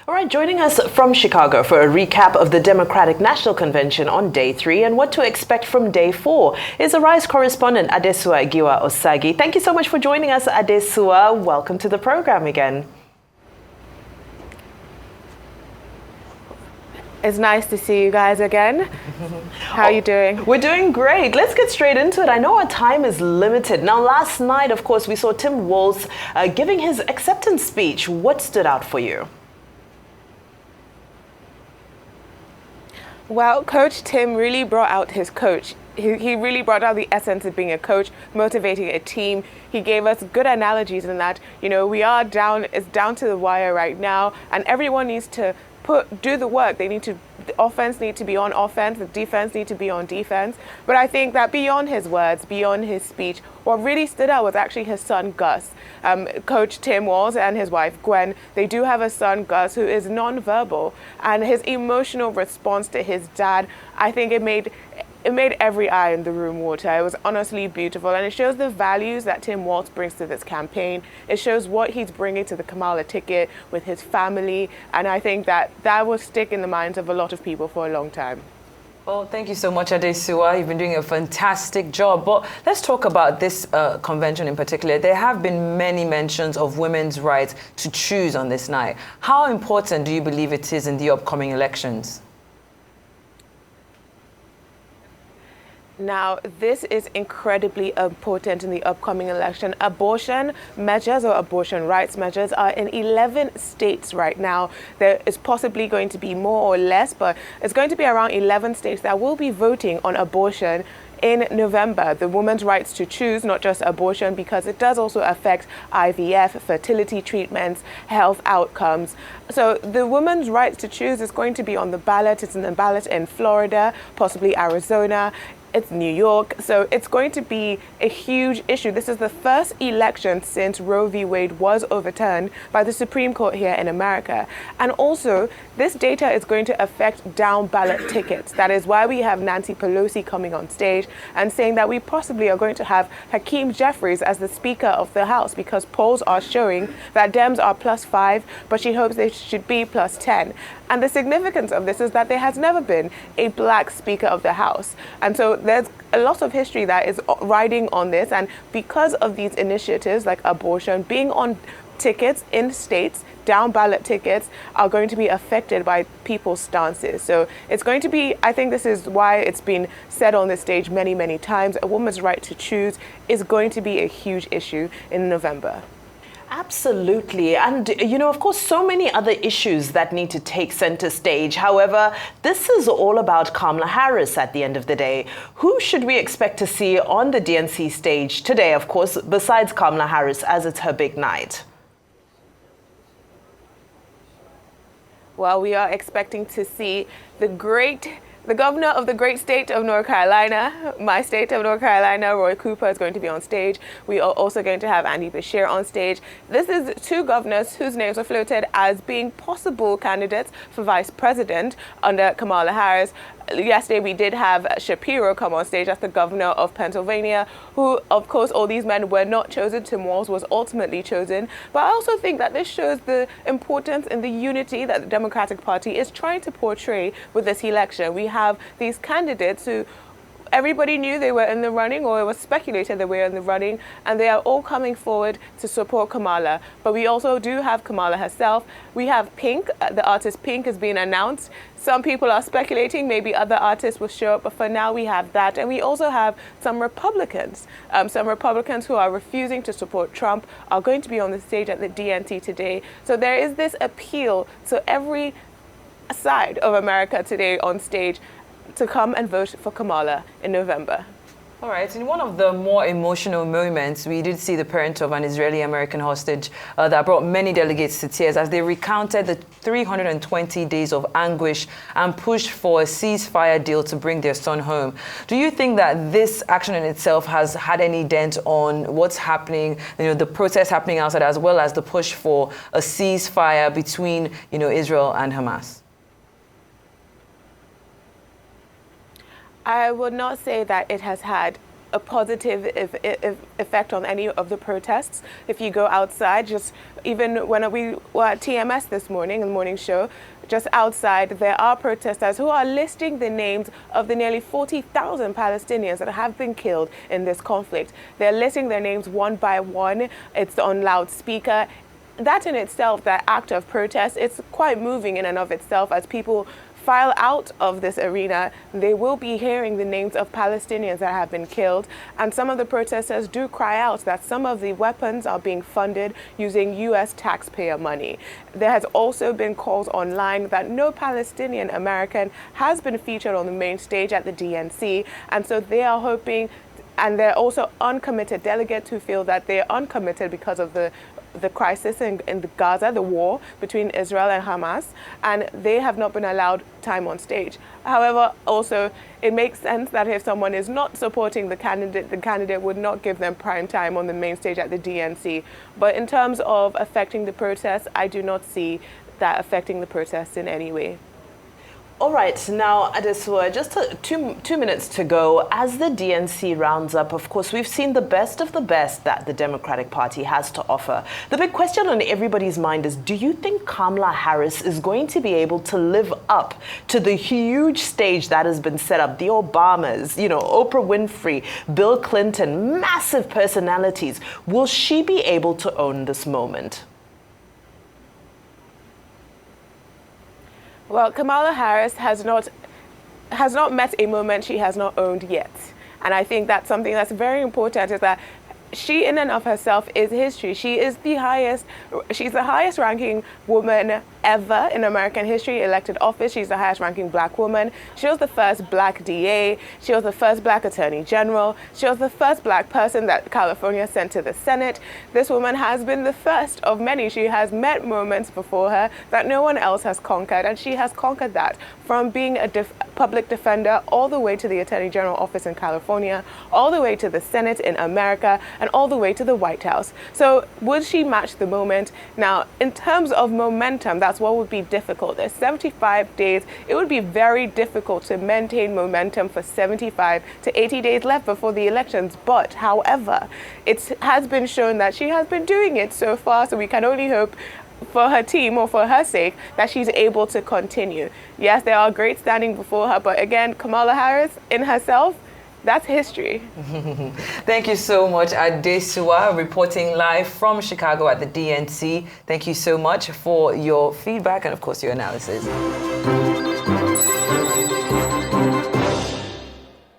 All right, joining us from Chicago for a recap of the Democratic National Convention on Day 3 and what to expect from Day 4 is Arise correspondent Adesua Giwa Osagi. Thank you so much for joining us, Adesua. Welcome to the program again. It's nice to see you guys again. How are you doing? We're doing great. Let's get straight into it. I know our time is limited. Now, last night, of course, we saw Tim Walz giving his acceptance speech. What stood out for you? Well, Coach Tim really brought out his coach. He really brought out the essence of being a coach, motivating a team. He gave us good analogies in that, it's down to the wire right now, and everyone needs to do the work. The offense need to be on offense, the defense need to be on defense. But I think that beyond his words, beyond his speech, what really stood out was actually his son, Gus. Coach Tim Walz and his wife, Gwen, they do have a son, Gus, who is nonverbal. And his emotional response to his dad, I think it made every eye in the room water. It was honestly beautiful, and it shows the values that Tim Walz brings to this campaign. It shows what he's bringing to the Kamala ticket with his family, and I think that will stick in the minds of a lot of people for a long time. Well, thank you so much, Adesua. You've been doing a fantastic job. But let's talk about this convention in particular. There have been many mentions of women's rights to choose on this night. How important do you believe it is in the upcoming elections? Now, this is incredibly important in the upcoming election. Abortion measures or abortion rights measures are in 11 states right now. There is possibly going to be more or less, but it's going to be around 11 states that will be voting on abortion in November. The woman's rights to choose, not just abortion, because it does also affect IVF, fertility treatments, health outcomes. So the woman's rights to choose is going to be on the ballot. It's on the ballot in Florida, possibly Arizona. It's New York, so it's going to be a huge issue. This is the first election since Roe v. Wade was overturned by the Supreme Court here in America. And also, this data is going to affect down ballot tickets. That is why we have Nancy Pelosi coming on stage and saying that we possibly are going to have Hakeem Jeffries as the Speaker of the House, because polls are showing that Dems are +5, but she hopes they should be +10. And the significance of this is that there has never been a black Speaker of the House. And so there's a lot of history that is riding on this. And because of these initiatives like abortion, being on tickets in states, down ballot tickets, are going to be affected by people's stances. So it's going to be, I think this is why it's been said on this stage many, many times, a woman's right to choose is going to be a huge issue in November. Absolutely. And, of course, so many other issues that need to take center stage. However, this is all about Kamala Harris at the end of the day. Who should we expect to see on the DNC stage today, of course, besides Kamala Harris, as it's her big night? Well, we are expecting to see the governor of the great state of North Carolina, my state of North Carolina, Roy Cooper, is going to be on stage. We are also going to have Andy Beshear on stage. This is two governors whose names were floated as being possible candidates for vice president under Kamala Harris. Yesterday, we did have Shapiro come on stage as the governor of Pennsylvania, who, of course, all these men were not chosen. Tim Walz was ultimately chosen. But I also think that this shows the importance and the unity that the Democratic Party is trying to portray with this election. We have these candidates who everybody knew they were in the running, or it was speculated they were in the running, and they are all coming forward to support Kamala. But we also do have Kamala herself. We have Pink, the artist Pink has been announced. Some people are speculating maybe other artists will show up, but for now we have that. And we also have some Republicans. Some Republicans who are refusing to support Trump are going to be on the stage at the DNC today. So there is this appeal to every side of America today on stage to come and vote for Kamala in November. All right. In one of the more emotional moments, we did see the parents of an Israeli-American hostage that brought many delegates to tears as they recounted the 320 days of anguish and pushed for a ceasefire deal to bring their son home. Do you think that this action in itself has had any dent on what's happening, the protests happening outside, as well as the push for a ceasefire between, Israel and Hamas? I would not say that it has had a positive effect on any of the protests. If you go outside, just even when we were at TMS this morning, in the morning show, just outside, there are protesters who are listing the names of the nearly 40,000 Palestinians that have been killed in this conflict. They're listing their names one by one. It's on loudspeaker. That in itself, that act of protest, it's quite moving in and of itself. As people file out of this arena, they will be hearing the names of Palestinians that have been killed. And some of the protesters do cry out that some of the weapons are being funded using U.S. taxpayer money. There has also been calls online that no Palestinian American has been featured on the main stage at the DNC. And so they are hoping, and they're also uncommitted delegates who feel that they're uncommitted because of the crisis in Gaza, the war between Israel and Hamas, and they have not been allowed time on stage. However, also, it makes sense that if someone is not supporting the candidate would not give them prime time on the main stage at the DNC. But in terms of affecting the protests, I do not see that affecting the protests in any way. All right, now, Adesua, just two minutes to go. As the DNC rounds up, of course, we've seen the best of the best that the Democratic Party has to offer. The big question on everybody's mind is, do you think Kamala Harris is going to be able to live up to the huge stage that has been set up? The Obamas, Oprah Winfrey, Bill Clinton, massive personalities. Will she be able to own this moment? Well, Kamala Harris has not met a moment she has not owned yet. And I think that's something that's very important, is that she in and of herself is history. She's the highest ranking woman ever in American history, elected office. She's the highest ranking black woman. She was the first black DA. She was the first black attorney general. She was the first black person that California sent to the Senate. This woman has been the first of many. She has met moments before her that no one else has conquered, and she has conquered that, from being a public defender all the way to the attorney general office in California, all the way to the Senate in America, and all the way to the White House. So would she match the moment? Now, in terms of momentum, that's what would be difficult. There's 75 days. It would be very difficult to maintain momentum for 75 to 80 days left before the elections. But, however, it has been shown that she has been doing it so far, so we can only hope for her team, or for her sake, that she's able to continue. Yes, there are greats standing before her, but again, Kamala Harris in herself, that's history. Thank you so much, Adesua, reporting live from Chicago at the DNC. Thank you so much for your feedback and, of course, your analysis.